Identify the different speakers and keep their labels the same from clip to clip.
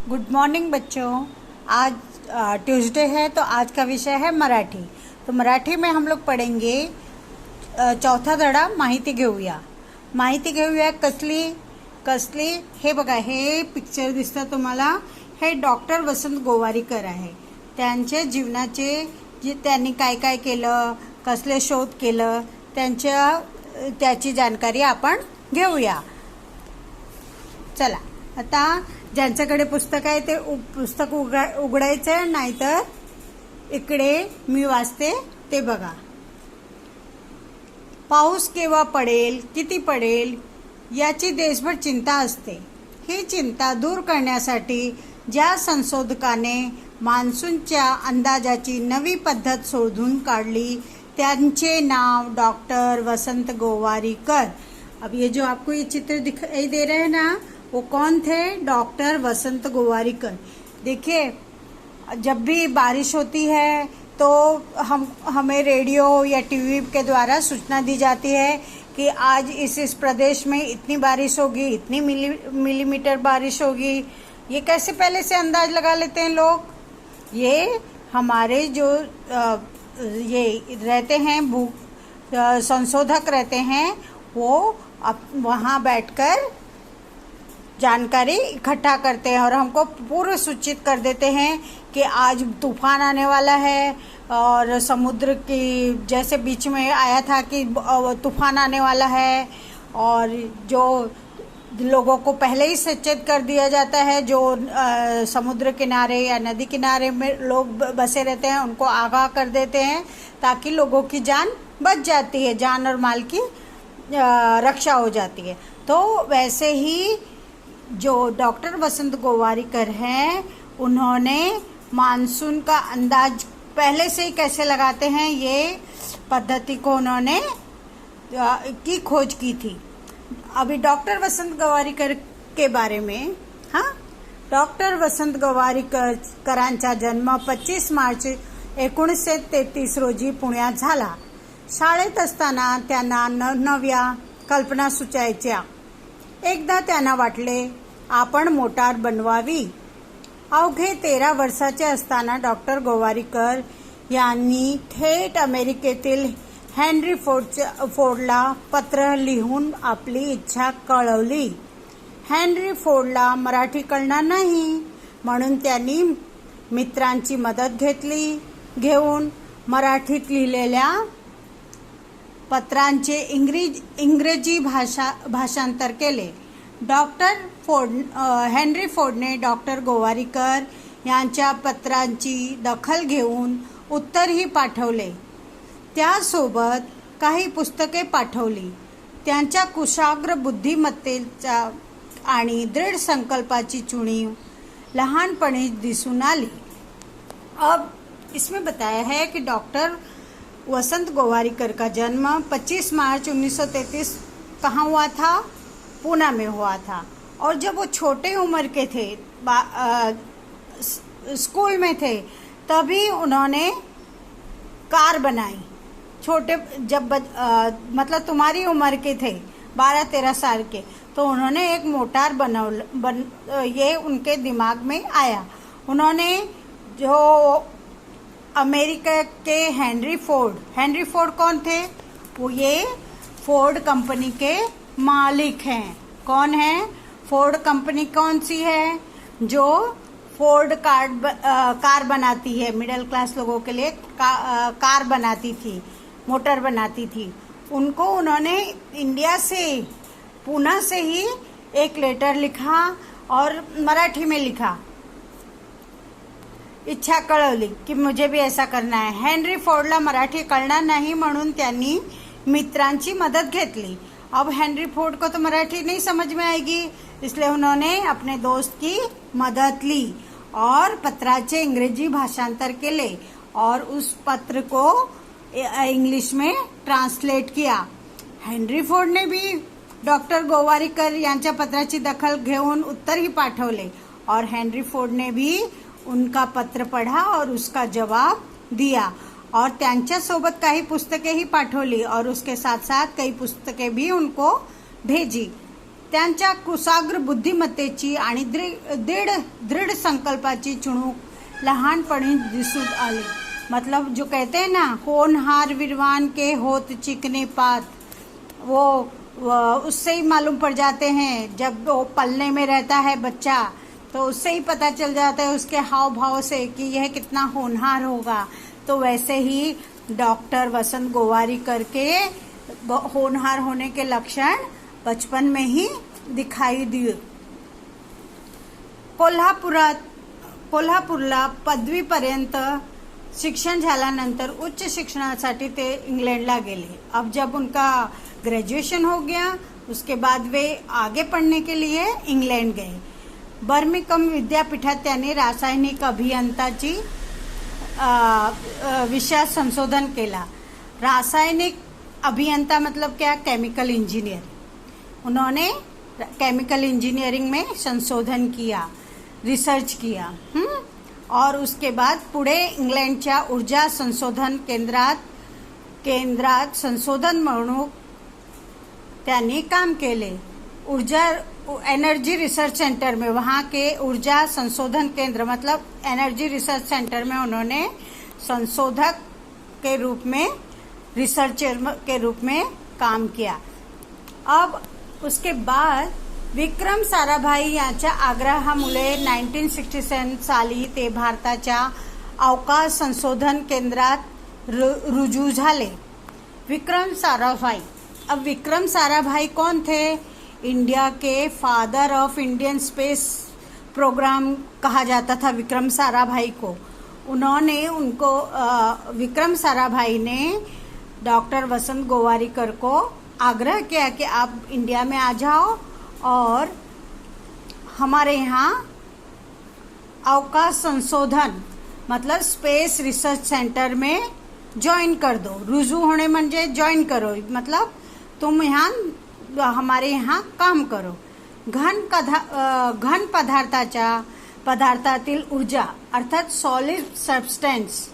Speaker 1: Good morning बच्चों। आज Tuesday है तो आज का विषय है मराठी। तो मराठी में हम लोग पढ़ेंगे चौथा धडा माहिती घेऊया। माहिती घेऊया कसली कसली हे बघा, हे पिक्चर दिसतं तुम्हाला, हे डॉक्टर वसंत गोवारीकर आहे। त्यांचे जीवनाचे जे त्यांनी काय काय केलं, कसले शोध केलं, त्याची जानकारी आपण घेऊया। चला, आता ज्यांच्याकडे पुस्तक आहे ते पुस्तक उघडायचं, नाहीतर इकडे मी वाचते ते बघा। पाऊस केव्हा पडेल, किती पडेल याची देशभर चिंता असते। ही चिंता दूर करण्यासाठी ज्या संशोधकाने मान्सूनच्या अंदाजाची नवी पद्धत शोधून काढली त्यांचे नाव डॉक्टर वसंत गोवारीकर। अब ये जो आपको ये चित्र दिखाई दे रहे हैं ना, वो कौन थे? डॉक्टर वसंत गोवारीकर। देखिए, जब भी बारिश होती है तो हमें रेडियो या टीवी के द्वारा सूचना दी जाती है कि आज इस प्रदेश में इतनी बारिश होगी, इतनी मिलीमीटर बारिश होगी। ये कैसे पहले से अंदाज लगा लेते हैं लोग? ये हमारे जो ये रहते हैं संशोधक रहते हैं, वो वहाँ बैठकर जानकारी इकट्ठा करते हैं और हमको पूर्व सूचित कर देते हैं कि आज तूफान आने वाला है। और समुद्र की जैसे बीच में आया था कि तूफान आने वाला है, और जो लोगों को पहले ही सचेत कर दिया जाता है, जो समुद्र किनारे या नदी किनारे में लोग बसे रहते हैं उनको आगाह कर देते हैं, ताकि लोगों की जान बच जाती है, जान और माल की रक्षा हो जाती है। तो वैसे ही जो डॉक्टर वसंत गोवारीकर हैं, उन्होंने मानसून का अंदाज पहले से ही कैसे लगाते हैं, ये पद्धति को उन्होंने की खोज की थी। अभी डॉक्टर वसंत गोवारीकर के बारे में, हाँ, डॉक्टर वसंत गोवारीकरांचा जन्म 25 मार्च 1933 रोजी पुण्यात झाला। शाळेत असताना त्यांना नव्या कल्पना सुचायच्या। एकदा त्यांना वाटले आपण मोटार बनवावी। अवघे 13 वर्षाचे असताना डॉक्टर गोवारीकर यांनी थेट अमेरिकेतील हेनरी फोर्डला पत्र लिहून आपली इच्छा कळवली। हेनरी फोर्डला मराठी कळणार नाही, म्हणून त्यांनी मित्रांची मदत घेऊन मराठीत लिहिलेल्या पत्रांचे इंग्रजी भाषांतर केले। हेनरी फोर्डने डॉक्टर गोवारीकर यांच्या पत्रांची दखल घेऊन उत्तरही पाठवले। त्यासोबत काही पुस्तके पाठवली। त्यांच्या कुशाग्र बुद्धिमत्तेचा आणि दृढ संकल्पाची उणीव लहानपणी दिसून आली। अब इसमें बताया है कि डॉक्टर वसंत गोवारीकर का जन्म 25 मार्च 1933 कहाँ हुआ था? पूना में हुआ था। और जब वो छोटे उम्र के थे, स्कूल में थे, तभी उन्होंने कार बनाई। छोटे जब मतलब तुम्हारी उम्र के थे 12-13 साल के, तो उन्होंने एक मोटार ये उनके दिमाग में आया। उन्होंने जो अमेरिका के हेनरी फोर्ड कौन थे? वो ये फोर्ड कंपनी के मालिक हैं। कौन है? फोर्ड कंपनी कौन सी है? जो फोर्ड कार बनाती है, मिडिल क्लास लोगों के लिए कार बनाती थी, मोटर बनाती थी। उनको उन्होंने इंडिया से, पूना से ही एक लेटर लिखा और मराठी में लिखा, इच्छा कळवली की मुझे भी ऐसा करना है। हेनरी फोर्डला मराठी कळणार नाही, म्हणून त्यांनी मित्रांची मदत घेतली। अब हेनरी फोर्ड को तो मराठी नहीं समझ में आएगी, इसलिए उन्होंने अपने दोस्त की मदद ली और पत्राचे इंग्रजी भाषांतर केले और उस पत्र को इंग्लिश में ट्रांसलेट किया। हेनरी फोर्ड ने भी डॉक्टर गोवारीकर यांच्या पत्राची दखल घेऊन उत्तरही पाठवले और हेनरी फोर्ड ने भी उनका पत्र पढ़ा और उसका जवाब दिया और त्यांच्या सोबत काही पुस्तकेही पाठवली और उसके साथ साथ कई पुस्तकें भी उनको भेजी। त्यांच्या कुशाग्र बुद्धिमत्तेची आणि दृढ संकल्पाची चुणूक लहानपणी दिसून आली. मतलब जो कहते हैं ना, होनहार विद्वान के होत चिकने पात, वो उससे ही मालूम पड़ जाते हैं. जब वो पलने में रहता है बच्चा तो उससे ही पता चल जाता है उसके हाव भाव से कि यह कितना होनहार होगा. तो वैसे ही डॉक्टर वसंत गोवारीकर के होनहार होने के लक्षण बचपन में ही दिखाई दिए. कोल्हापूरला पदवीपर्यंत शिक्षण झाल्यानंतर उच्च शिक्षणासाठी ते इंग्लैंडला गेले. अब जब उनका ग्रेजुएशन हो गया उसके बाद वे आगे पढ़ने के लिए इंग्लैंड गए. बर्मिंघम विद्यापीठात त्यांनी रासायनिक अभियंताची विषयात संशोधन केला. रासायनिक अभियंता मतलब क्या? Chemical engineer. उन्होंने केमिकल इंजीनियरिंग में संशोधन किया, रिसर्च किया. और उसके बाद पुढे इंग्लंडच्या ऊर्जा संशोधन केंद्रात संशोधन म्हणून त्यांनी काम केले. एनर्जी रिसर्च सेंटर में, वहाँ के ऊर्जा संशोधन केंद्र मतलब एनर्जी रिसर्च सेंटर में उन्होंने संशोधक के रूप में, रिसर्चर के रूप में काम किया. अब उसके बाद विक्रम साराभाई यांच्या आग्रहामुळे 1967 साली ते भारताच्या अवकाश संशोधन केंद्रात रुजू झाले. विक्रम साराभाई. अब विक्रम साराभाई कौन थे? इंडिया के father of Indian space programme कहा जाता था विक्रम साराभाई को. विक्रम साराभाई ने डॉक्टर वसंत गोवारीकर को आग्रह किया कि आप इंडिया में आ जाओ और हमारे यहाँ अवकाश संशोधन मतलब स्पेस रिसर्च सेंटर में ज्वाइन कर दो. रुजू होणे म्हणजे ज्वाइन करो, मतलब तुम यहाँ हमारे यहाँ काम करो. घन पदार्थातील ऊर्जा अर्थात सॉलिड सबस्टन्स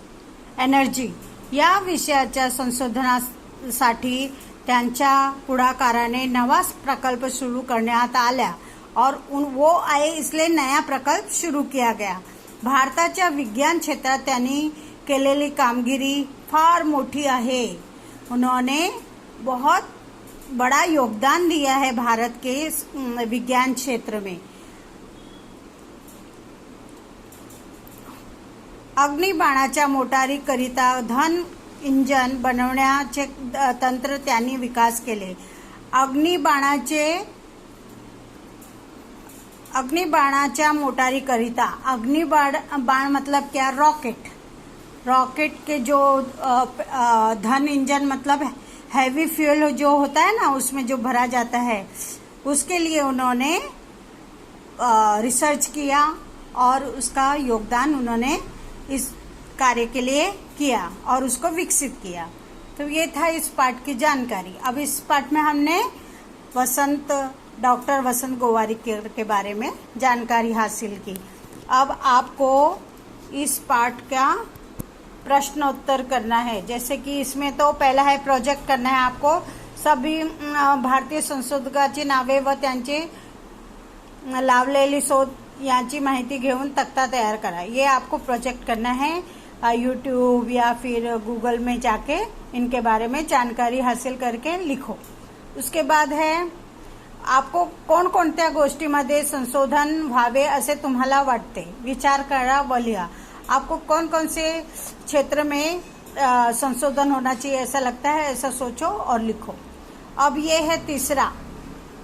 Speaker 1: एनर्जी या विषयाच्या संशोधनासाठी त्यांच्या पुढाकाराने नवा प्रकल्प शुरू करण्यात आला और वो आए इसलिए नया प्रकल्प शुरू किया गया. भारताच्या विज्ञान क्षेत्रात त्यांनी केलेली कामगिरी फार मोठी आहे. उन्होंने बहुत बड़ा योगदान दिया है भारत के विज्ञान क्षेत्र में. अग्निबाणाच्या मोटारीकरिता धन इंजन बनवण्याचे तंत्र त्यांनी विकास केले. अग्निबाणाच्या मोटारीकरिता, बाण मतलब क्या? रॉकेट के जो धन इंजन मतलब हैवी फ्यूल जो होता है ना, उसमें जो भरा जाता है, उसके लिए उन्होंने रिसर्च किया और उसका योगदान उन्होंने इस कार्य के लिए किया और उसको विकसित किया. तो ये था इस पाठ की जानकारी. अब इस पाठ में हमने डॉक्टर वसंत गोवारीकर के बारे में जानकारी हासिल की. अब आपको इस पाठ का प्रश्नोत्तर करना है. जैसे कि इसमें तो पहला है प्रोजेक्ट करना है आपको. सभी भारतीय संशोधकाची नावे व त्यांची लावलेली शोध यांची माहिती घेऊन तख्ता तैयार करा. ये आपको प्रोजेक्ट करना है. यूट्यूब या फिर गूगल में जाके इनके बारे में जानकारी हासिल करके लिखो. उसके बाद है आपको कोणकोणत्या गोष्टीमध्ये संशोधन व्हावे असे तुम्हाला वाटते, विचार करा व लिहा. आपको कौन कौन से क्षेत्र में संशोधन होना चाहिए ऐसा लगता है, ऐसा सोचो और लिखो. अब ये है तीसरा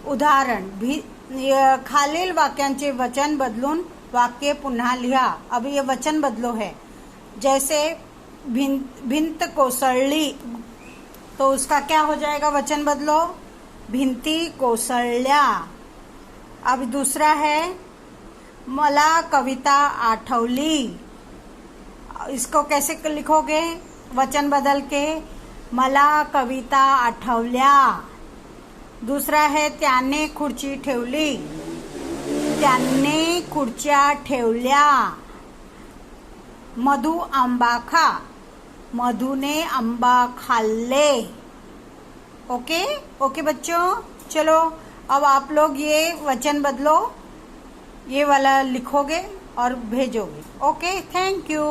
Speaker 1: उदाहरण. खालील वाक्यांचे वचन बदलून वाक्य पुन्हा लिहा. अब ये वचन बदलो है. जैसे भिंत कोसळली, तो उसका क्या हो जाएगा? वचन बदलो, भिंती कोसळल्या. अब दूसरा है मला कविता आठवली. इसको कैसे लिखोगे? वचन बदल के, मला कविता आठवल्या. दूसरा है त्याने खुर्ची ठेवली, त्याने खुर्च्या ठेवल्या. मधु आंबा खा, मधुने आंबा खाल्ले. ओके बच्चों, चलो अब आप लोग ये वचन बदलो, ये वाला लिखोगे और भेजोगे। Okay, thank you.